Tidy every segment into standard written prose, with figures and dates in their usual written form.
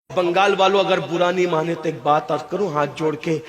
بنگال والوں اگر برا نہیں مانے تو ایک بات عرض کروں ہاتھ جوڑ کے،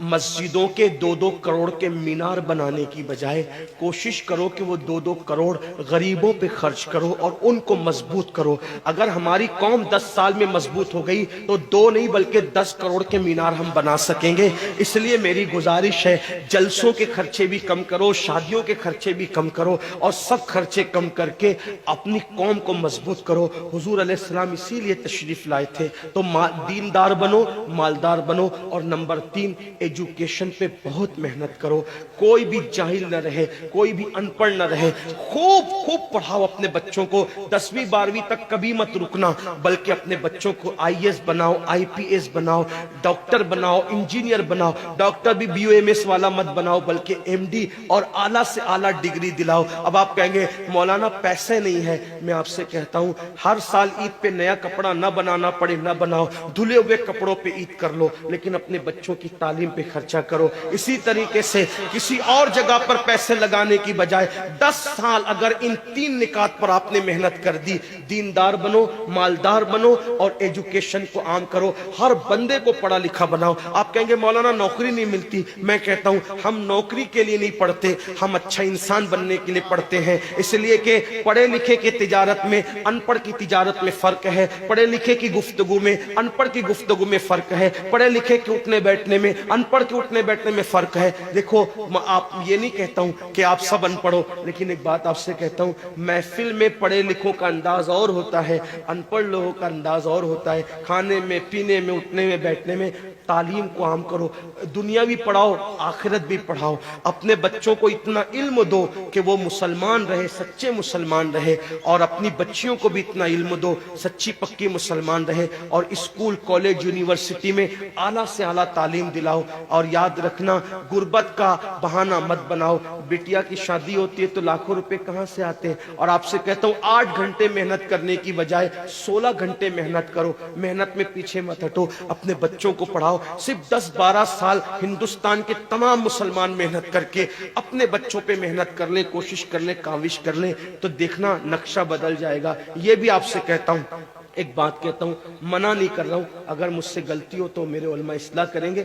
مسجدوں کے 2-2 کروڑ کے مینار بنانے کی بجائے کوشش کرو کہ وہ 2-2 کروڑ غریبوں پہ خرچ کرو اور ان کو مضبوط کرو۔ اگر ہماری قوم 10 سال میں مضبوط ہو گئی تو 2 نہیں بلکہ 10 کروڑ کے مینار ہم بنا سکیں گے۔ اس لیے میری گزارش ہے جلسوں کے خرچے بھی کم کرو، شادیوں کے خرچے بھی کم کرو اور سب خرچے کم کر کے اپنی قوم کو مضبوط کرو۔ حضور علیہ السلام اسی لیے تشریف لائے تھے تو دیندار بنو، مالدار بنو، اور نمبر 3 ایجوکیشن پہ بہت محنت کرو۔ کوئی بھی جاہل نہ رہے، کوئی بھی ان پڑھ نہ رہے، خوب پڑھاؤ اپنے بچوں کو۔ 10ویں 12ویں تک کبھی مت رکنا، بلکہ اپنے بچوں کو IAS بناؤ، IPS بناؤ، ڈاکٹر بناؤ، انجینئر بناؤ۔ ڈاکٹر بھی BUMS والا مت بناؤ بلکہ MD اور اعلیٰ سے اعلیٰ ڈگری دلاؤ۔ اب آپ کہیں گے مولانا پیسے نہیں ہے، میں آپ سے کہتا ہوں ہر سال عید پہ نیا کپڑا نہ بنانا پڑے نہ بناؤ، دھلے ہوئے کپڑوں پہ عید کر لو، لیکن اپنے بچوں کی تعلیم پہ خرچہ کرو۔ اسی طریقے سے کسی اور جگہ پر پیسے لگانے کی بجائے 10 سال اگر ان 3 نکات پر آپ نے محنت کر دی، دیندار بنو، مالدار بنو اور ایجوکیشن کو عام کرو، ہر بندے کو پڑھا لکھا بناؤ۔ آپ کہیں گے مولانا نوکری نہیں ملتی، میں کہتا ہوں ہم نوکری کے لیے نہیں پڑھتے، ہم اچھا انسان بننے کے لیے پڑھتے ہیں۔ اس لیے کہ پڑھے لکھے کی تجارت میں ان پڑھ کی تجارت میں فرق ہے، پڑھے لکھے کی گفتگو میں ان پڑھ کی گفتگو میں فرق ہے، پڑھے لکھے کے اٹھنے بیٹھنے میں ان پڑھ کے اٹھنے بیٹھنے میں فرق ہے۔ دیکھو آپ یہ نہیں کہتا ہوں کہ آپ سب ان پڑھو، لیکن ایک بات آپ سے کہتا ہوں محفل میں پڑھے لکھوں کا انداز اور ہوتا ہے، ان پڑھ لوگوں کا انداز اور ہوتا ہے۔ کھانے میں، پینے میں، اٹھنے میں، بیٹھنے میں تعلیم کو عام کرو، دنیا بھی پڑھاؤ، آخرت بھی پڑھاؤ۔ اپنے بچوں کو اتنا علم دو کہ وہ مسلمان رہے، سچے مسلمان رہے، اور اپنی بچیوں کو بھی اتنا علم دو سچی پکی مسلمان رہے، اور اسکول، کالج، یونیورسٹی میں اعلیٰ سے اعلیٰ تعلیم دلاؤ۔ اور یاد رکھنا غربت کا بہانہ مت بناؤ۔ بیٹیا کی شادی ہوتی ہے تو لاکھوں روپے کہاں سے آتے ہیں، اور آپ سے کہتا ہوں 8 گھنٹے محنت کرنے کی بجائے 16 گھنٹے محنت کرو، محنت میں پیچھے مت ہٹو، اپنے بچوں کو پڑھاؤ۔ صرف 10-12 سال ہندوستان کے تمام مسلمان محنت کر کے اپنے بچوں پہ محنت کر لیں، کوشش کر لیں، کاوش کر لیں، تو دیکھنا نقشہ بدل جائے گا۔ یہ بھی آپ سے کہتا ہوں، ایک بات کہتا ہوں، منع نہیں کر رہا ہوں، اگر مجھ سے غلطی ہو تو میرے علماء اصلاح کریں گے،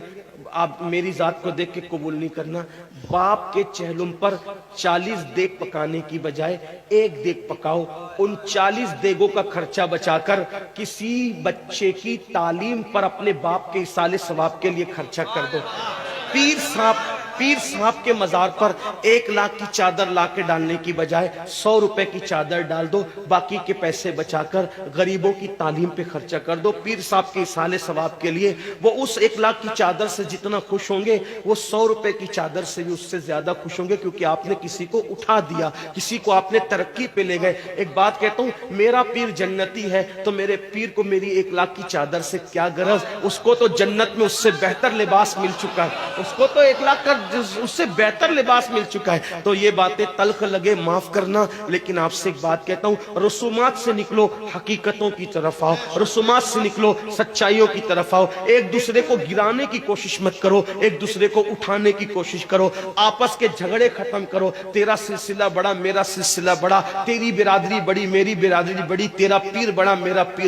آپ میری ذات کو دیکھ کے قبول نہیں کرنا۔ باپ کے چہلم پر 40 دیگ پکانے کی بجائے 1 دیگ پکاؤ، ان 40 دیگوں کا خرچہ بچا کر کسی بچے کی تعلیم پر اپنے باپ کے ایصال ثواب کے لیے خرچہ کر دو۔ پیر صاحب کے مزار پر 1 لاکھ کی چادر لا کے ڈالنے کی بجائے 100 روپے کی چادر ڈال دو، باقی کے پیسے بچا کر غریبوں کی تعلیم پہ خرچہ کر دو۔ پیر صاحب کے ایصال ثواب کے لیے وہ اس 1 لاکھ کی چادر سے جتنا خوش ہوں گے وہ 100 روپے کی چادر سے بھی اس سے زیادہ خوش ہوں گے، کیونکہ آپ نے کسی کو اٹھا دیا، کسی کو آپ نے ترقی پہ لے گئے۔ ایک بات کہتا ہوں، میرا پیر جنتی ہے تو میرے پیر کو میری 1 لاکھ کی چادر سے کیا غرض، اس کو تو جنت میں اس سے بہتر لباس مل چکا ہے، اس کو تو 1 لاکھ کا اس سے بہتر لباس مل چکا ہے۔ تو یہ باتیں تلخ لگے معاف کرنا، لیکن آپ سے ایک بات کہتا ہوں، رسومات سے نکلو، حقیقتوں کی طرف آؤ، رسومات سے نکلو، سچائیوں کی طرف آؤ۔ ایک دوسرے کو گرانے کی کوشش مت کرو، ایک دوسرے کو اٹھانے کی کوشش کرو، آپس کے جھگڑے ختم کرو۔ تیرا سلسلہ بڑا، میرا سلسلہ بڑا، تیری برادری بڑی، میری برادری بڑی، تیرا پیر بڑا، میرا پیر